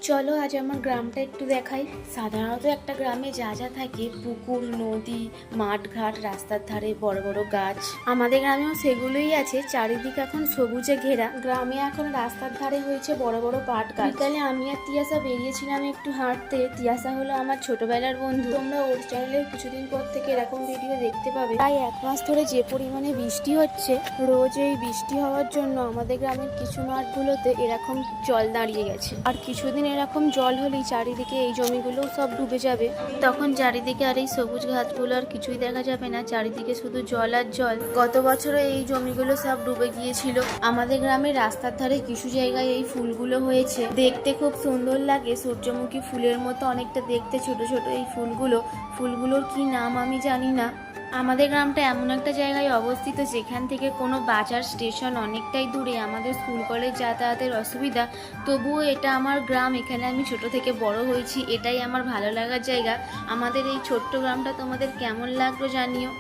চলো আজ আমার গ্রামটা একটু দেখাই। সাধারণত একটা গ্রামে যা যা থাকে, পুকুর, নদী, মাঠঘাট, রাস্তার ধারে বড় বড় গাছ, আমাদের গ্রামেও সেগুলোই আছে। চারিদিকে এখন সবুজে ঘেরা। গ্রামে এখন রাস্তার ধারে হয়েছে বড় বড় পাট গাছ। বিকালে আমি আর তিয়াসা বেরিয়েছিলাম একটু হাঁটতে। তিয়াসা হলো আমার ছোটবেলার বন্ধু। তোমরা ওর চ্যানেলে কিছুদিন পর থেকে এরকম ভিডিও দেখতে পাবে। প্রায় এক মাস ধরে যে পরিমাণে বৃষ্টি হচ্ছে, রোজ এই বৃষ্টি হওয়ার জন্য আমাদের গ্রামের কিছু মাঠগুলোতে এরকম জল দাঁড়িয়ে গেছে। আর কিছুদিন এরকম জল হলেই চারিদিকে এই জমিগুলোও সব ডুবে যাবে। তখন চারিদিকে আর এই সবুজ ঘাসগুলো আর কিছুই দেখা যাবে না, চারিদিকে শুধু জল আর জল। গত বছরে এই জমিগুলো সব ডুবে গিয়েছিল। আমাদের গ্রামের রাস্তার ধারে কিছু জায়গায় এই ফুলগুলো হয়েছে, দেখতে খুব সুন্দর লাগে। সূর্যমুখী ফুলের মতো অনেকটা দেখতে, ছোট ছোট এই ফুলগুলোর কি নাম আমি জানি না। আমাদের গ্রামটা এমন একটা জায়গায় অবস্থিত যেখান থেকে কোনো বাজার, স্টেশন অনেকটাই দূরে। আমাদের স্কুল কলেজ যাতায়াতের অসুবিধা, তবুও এটা আমার গ্রাম। এখানে আমি ছোট থেকে বড় হয়েছি, এটাই আমার ভালো লাগার জায়গা। আমাদের এই ছোট্ট গ্রামটা তোমাদের কেমন লাগলো জানিও।